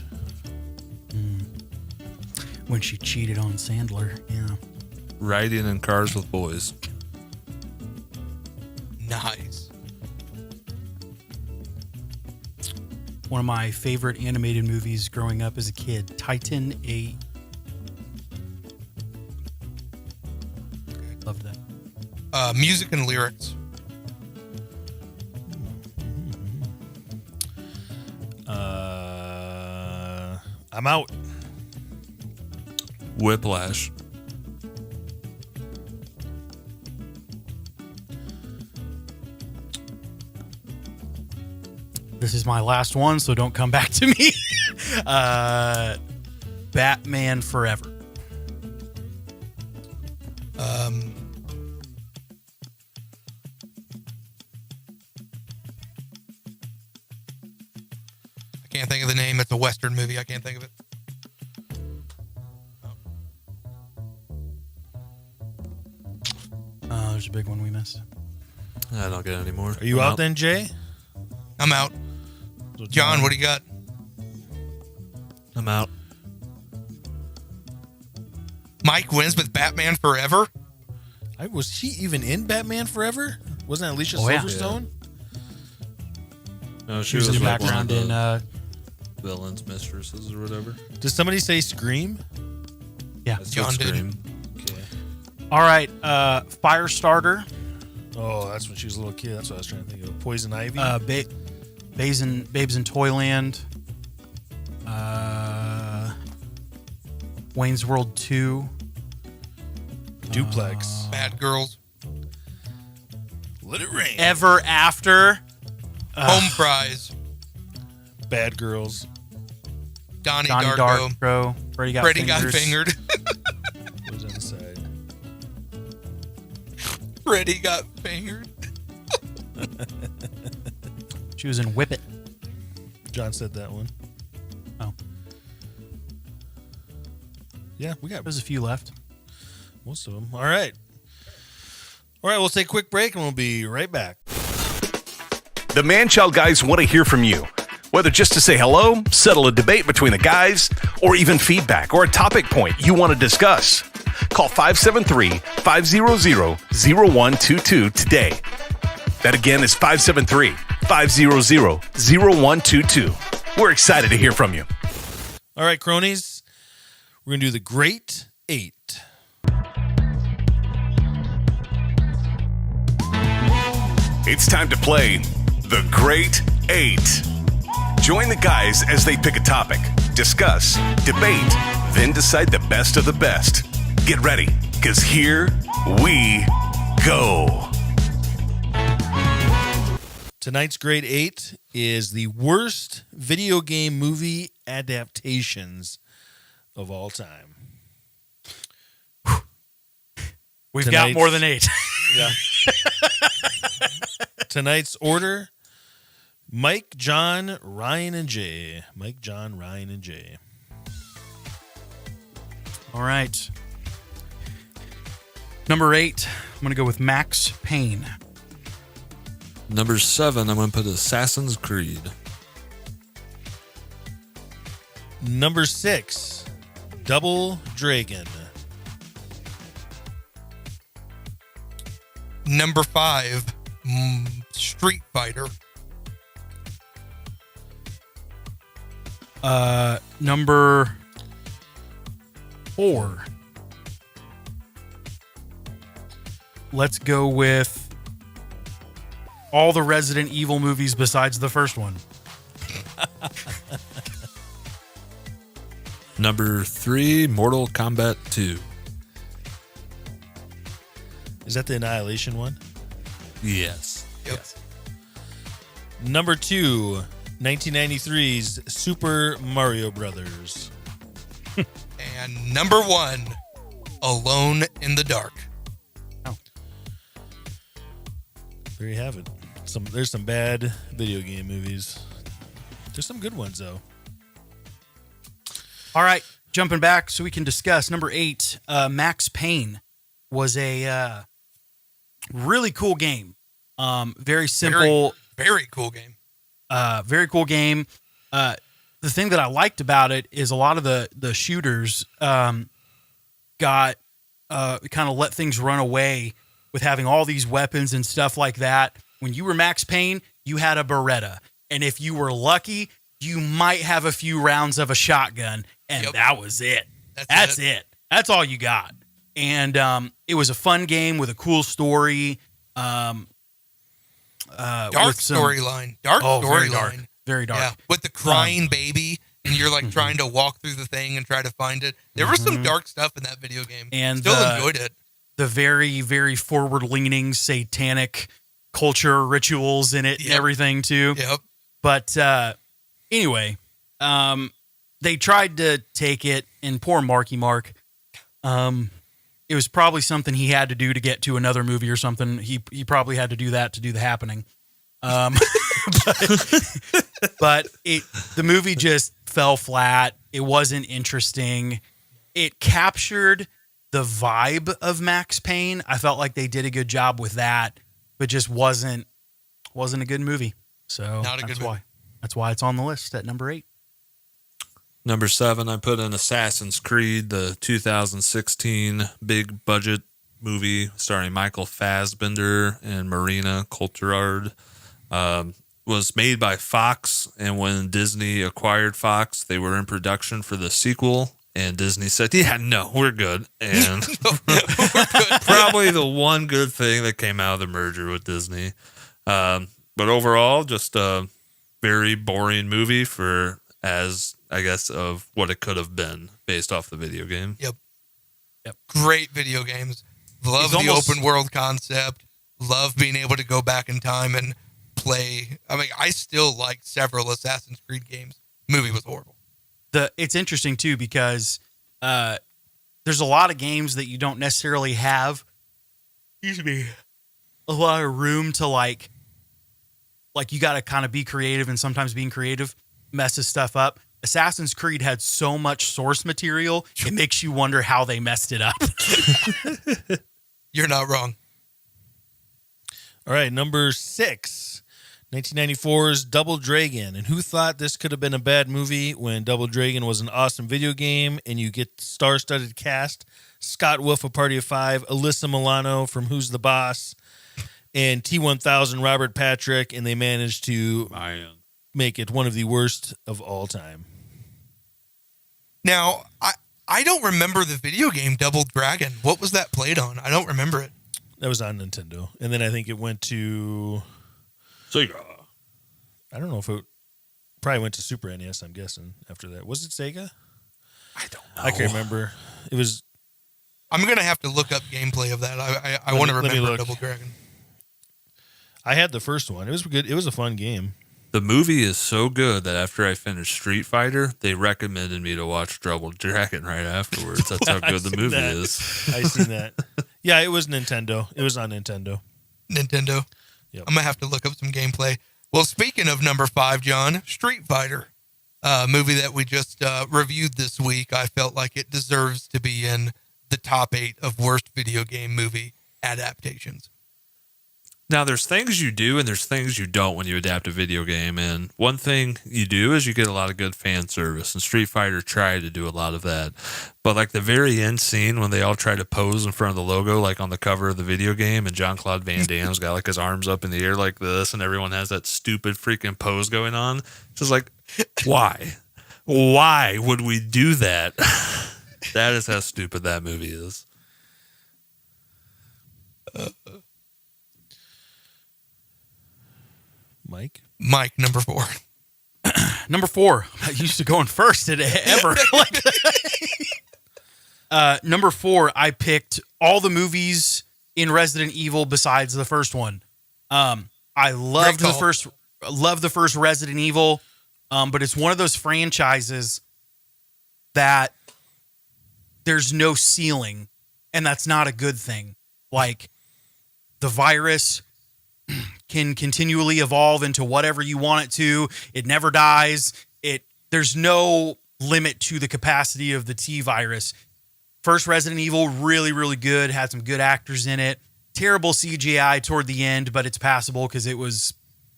When she cheated on Sandler. Yeah. Riding in Cars with Boys. Nice. One of my favorite animated movies growing up as a kid, Titan A. Loved that. Music and lyrics. I'm out. Whiplash. This is my last one, so don't come back to me. Batman Forever. I can't think of the name. It's a Western movie. I can't think of it. There's a big one we missed. I don't get any more. Are you I'm out then, Jay? I'm out. John, what do you got? I'm out. Mike wins with Batman Forever? Was she even in Batman Forever? Wasn't that Alicia Oh, yeah. Silverstone? No, She was in the like background one of in. the villains, mistresses, or whatever. Did somebody say Scream? Yeah. I said John did. Scream. Okay. All right. Firestarter. Oh, that's when she was a little kid. That's what I was trying to think of. Poison Ivy? Babes in Toyland. Wayne's World 2. Duplex. Bad Girls. Let It Rain. Ever After. Home Fries. Bad Girls. Donnie Donnie Darko. Darko. Freddie Got Freddie Fingers. got fingered. What was on the side? Freddie got fingered. She was in Whip It. John said that one. Oh. Yeah, we got There's a few left. most of them. All right. All right, we'll take a quick break and we'll be right back. The Man-Child guys want to hear from you. Whether just to say hello, settle a debate between the guys, or even feedback or a topic point you want to discuss. Call 573-500-0122 today. That again is 573-500-0122. We're excited to hear from you. All right, cronies. We're going to do the Great 8. It's time to play The Great 8. Join the guys as they pick a topic, discuss, debate, then decide the best of the best. Get ready, because here we go. Tonight's Great 8 is the worst video game movie adaptations of all time. We've Tonight's- got more than 8. Yeah. Tonight's order: Mike, John, Ryan, and Jay. Mike, John, Ryan, and Jay. All right. Number 8, I'm going to go with Max Payne. Number 7, I'm going to put Assassin's Creed. Number 6, Double Dragon. Number 5, Street Fighter. Number 4. Let's go with all the Resident Evil movies besides the first one. Number 3, Mortal Kombat 2. Is that the Annihilation one? Yes. Yep. Number 2, 1993's Super Mario Brothers. And number 1, Alone in the Dark. There you have it. There's some bad video game movies. There's some good ones, though. All right, jumping back so we can discuss. Number 8, Max Payne was a really cool game. Very simple. Very cool game. Very cool game. The thing that I liked about it is a lot of the shooters got kind of let things run away with having all these weapons and stuff like that. When you were Max Payne, you had a Beretta. And if you were lucky, you might have a few rounds of a shotgun. And that was it. That's it. That's all you got. And it was a fun game with a cool story. Dark storyline. Dark storyline. Very dark. Yeah, with the crying baby. And you're like trying to walk through the thing and try to find it. There was some dark stuff in that video game. And still enjoyed it. The very, very forward-leaning satanic culture rituals in it and everything too. Yep. But anyway, they tried to take it, and poor Marky Mark. It was probably something he had to do to get to another movie or something. He probably had to do that to do The Happening. But the movie just fell flat. It wasn't interesting. It captured the vibe of Max Payne. I felt like they did a good job with that, but just wasn't a good movie. So that's why it's on the list at number 8. Number 7, I put in Assassin's Creed, the 2016 big budget movie starring Michael Fassbender and Marina Coulthard. Was made by Fox, and when Disney acquired Fox, they were in production for the sequel. And Disney said, yeah, no, we're good. And probably the one good thing that came out of the merger with Disney. But overall, just a very boring movie of what it could have been based off the video game. Yep. Great video games. Love the open world concept. Love being able to go back in time and play. I mean, I still like several Assassin's Creed games. Movie was horrible. It's interesting too because there's a lot of games that you don't necessarily have. Excuse me. A lot of room to like you got to kind of be creative, and sometimes being creative messes stuff up. Assassin's Creed had so much source material, it makes you wonder how they messed it up. You're not wrong. All right, number 6, 1994's Double Dragon. And who thought this could have been a bad movie when Double Dragon was an awesome video game and you get star-studded cast? Scott Wolf of Party of Five, Alyssa Milano from Who's the Boss, and T-1000 Robert Patrick, and they managed to make it one of the worst of all time. Now, I don't remember the video game Double Dragon. What was that played on? I don't remember it. That was on Nintendo. And then I think it went to Sega. I don't know if it probably went to Super NES, I'm guessing, after that. Was it Sega? I don't know. I can't remember. It was... I'm going to have to look up gameplay of that. I want to remember Double Dragon. I had the first one. It was good. It was a fun game. The movie is so good that after I finished Street Fighter, they recommended me to watch Double Dragon right afterwards. That's how good the movie is. I seen that. Yeah, it was Nintendo. It was on Nintendo. Nintendo. Yep. I'm going to have to look up some gameplay. Well, speaking of number 5, John, Street Fighter, movie that we just reviewed this week. I felt like it deserves to be in the top 8 of worst video game movie adaptations. Now, there's things you do and there's things you don't when you adapt a video game. And one thing you do is you get a lot of good fan service. And Street Fighter tried to do a lot of that. But like the very end scene when they all try to pose in front of the logo, like on the cover of the video game, and Jean-Claude Van Damme's got like his arms up in the air like this, and everyone has that stupid freaking pose going on. It's just like, why? Why would we do that? That is how stupid that movie is. Mike, number 4. Number 4. I used to going first ever. Number 4, I picked all the movies in Resident Evil besides the first one. I loved the first. love the first Resident Evil, but it's one of those franchises that there's no ceiling, and that's not a good thing. Like, the virus can continually evolve into whatever you want it to. It never dies. There's no limit to the capacity of the T virus. First Resident Evil, really, really good. Had some good actors in it. Terrible CGI toward the end, but it's passable because it was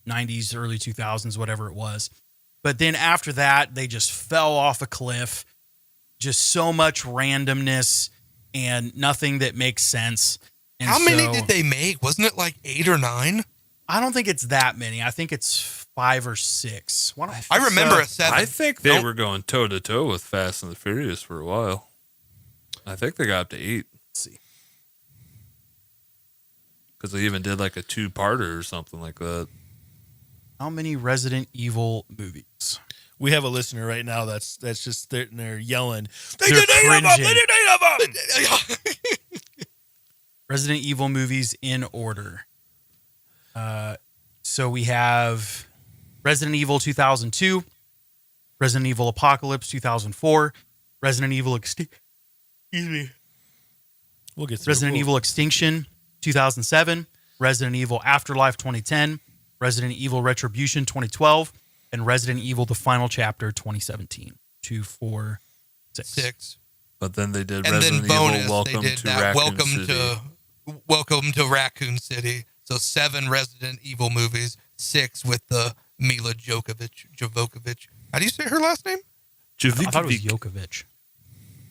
90s, early 2000s, whatever it was. But then after that, they just fell off a cliff. Just so much randomness and nothing that makes sense. And how many did they make? Wasn't it like 8 or 9? I don't think it's that many. I think it's 5 or 6. I remember a 7. I think they were going toe to toe with Fast and the Furious for a while. I think they got up to 8. Let's see. Because they even did like a 2-parter or something like that. How many Resident Evil movies? We have a listener right now that's just sitting there yelling. They They're did 8 of them! They cringing. did 8 of them! Resident Evil movies in order. So we have Resident Evil 2002, Resident Evil Apocalypse 2004, Resident Evil We'll get through. Resident Evil Extinction 2007, Resident Evil Afterlife 2010, Resident Evil Retribution 2012, and Resident Evil The Final Chapter 2017. 2, 4, 6. 6. But then they did And Resident then bonus, Evil Welcome they did to that. Raccoon Welcome to Raccoon City. So 7 Resident Evil movies, 6 with the Mila Jovovich. How do you say her last name? I thought it was Jokovic.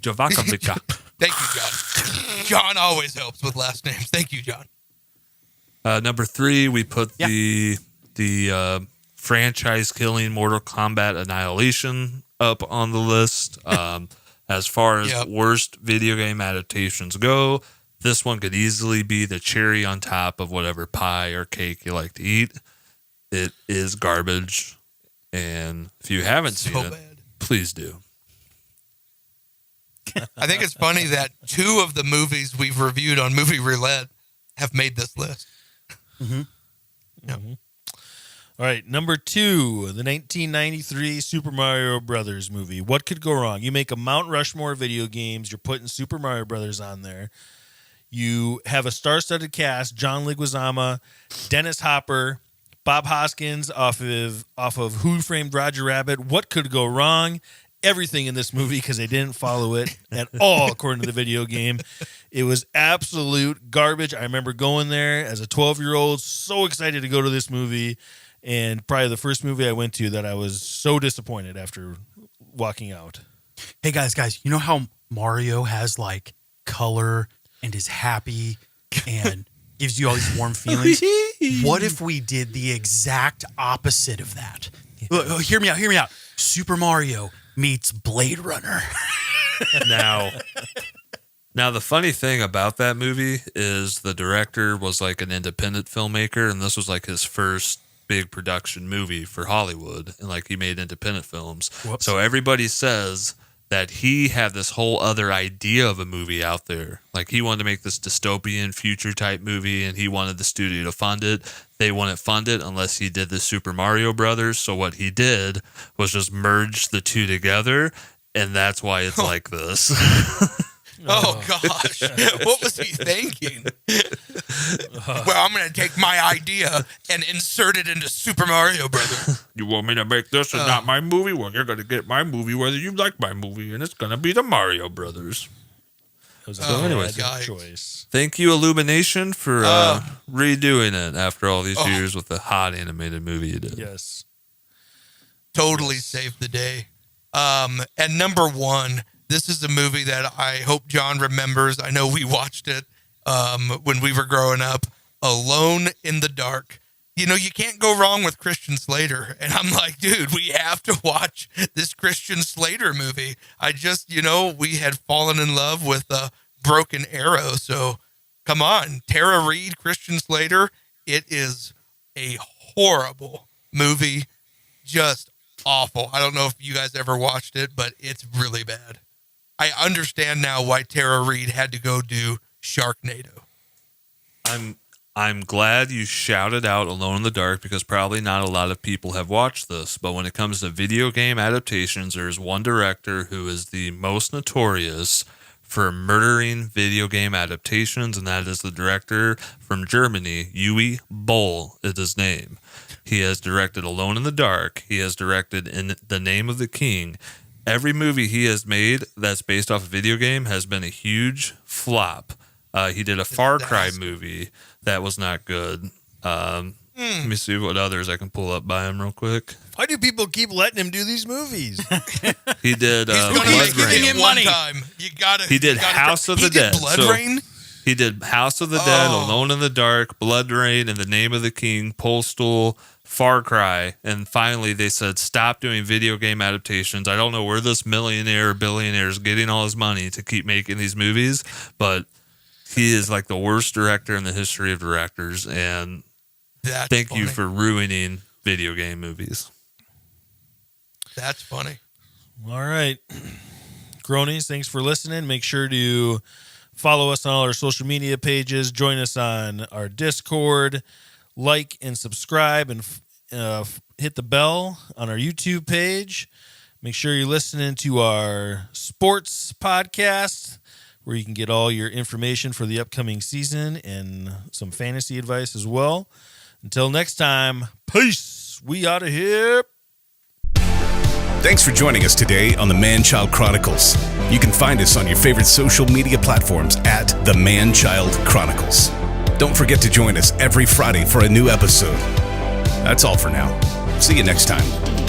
Jovakovic. Thank you, John. John always helps with last names. Thank you, John. Number 3, we put the franchise-killing Mortal Kombat Annihilation up on the list. As far as worst video game adaptations go, this one could easily be the cherry on top of whatever pie or cake you like to eat. It is garbage. And if you haven't seen it, please do. I think it's funny that 2 of the movies we've reviewed on Movie Roulette have made this list. Mm-hmm. Yep. Mm-hmm. All right, number 2, the 1993 Super Mario Brothers movie. What could go wrong? You make a Mount Rushmore video games. You're putting Super Mario Brothers on there. You have a star-studded cast: John Leguizamo, Dennis Hopper, Bob Hoskins off of Who Framed Roger Rabbit. What could go wrong? Everything in this movie, because they didn't follow it at all according to the video game. It was absolute garbage. I remember going there as a 12-year-old, so excited to go to this movie, and probably the first movie I went to that I was so disappointed after walking out. Hey, guys, you know how Mario has, like, color and is happy and gives you all these warm feelings? What if we did the exact opposite of that? Look, hear me out. Super Mario meets Blade Runner. Now, the funny thing about that movie is the director was like an independent filmmaker, and this was like his first big production movie for Hollywood, and like he made independent films. Whoops. So everybody says that he had this whole other idea of a movie out there. Like he wanted to make this dystopian future type movie, and he wanted the studio to fund it. They wouldn't fund it unless he did the Super Mario Brothers. So what he did was just merge the two together, and that's why it's like this. Oh, gosh. What was he thinking? Well, I'm going to take my idea and insert it into Super Mario Brothers. You want me to make this and not my movie? Well, you're going to get my movie whether you like my movie, and it's going to be the Mario Brothers. It was So anyways, bad choice. Thank you, Illumination, for redoing it after all these years with the hot animated movie you did. Yes. Totally saved the day. And number 1, this is a movie that I hope John remembers. I know we watched it when we were growing up. Alone in the Dark. You know, you can't go wrong with Christian Slater. And I'm like, dude, we have to watch this Christian Slater movie. We had fallen in love with Broken Arrow. So come on, Tara Reid, Christian Slater. It is a horrible movie. Just awful. I don't know if you guys ever watched it, but it's really bad. I understand now why Tara Reid had to go do Sharknado. I'm I'm glad you shouted out Alone in the Dark because probably not a lot of people have watched this. But when it comes to video game adaptations, there's one director who is the most notorious for murdering video game adaptations, and that is the director from Germany, Uwe Boll is his name. He has directed Alone in the Dark. He has directed In the Name of the King. Every movie he has made that's based off a video game has been a huge flop. He did a Far Cry movie that was not good. Let me see what others I can pull up by him real quick. Why do people keep letting him do these movies? He did He's Blood giving Rain. him money. He did House of the Dead. Blood So- Rain? He did House of the Dead, Alone in the Dark, Blood Rain, In the Name of the King, Postal, Far Cry, and finally they said stop doing video game adaptations. I don't know where this millionaire or billionaire is getting all his money to keep making these movies, but he is like the worst director in the history of directors, and thank you for ruining video game movies. That's funny. All right. Cronies, thanks for listening. Make sure to follow us on all our social media pages. Join us on our Discord. Like and subscribe, and hit the bell on our YouTube page. Make sure you're listening to our sports podcast, where you can get all your information for the upcoming season and some fantasy advice as well. Until next time, peace. We out of here. Thanks for joining us today on the Man-Child Chronicles. You can find us on your favorite social media platforms at the Man-Child Chronicles. Don't forget to join us every Friday for a new episode. That's all for now. See you next time.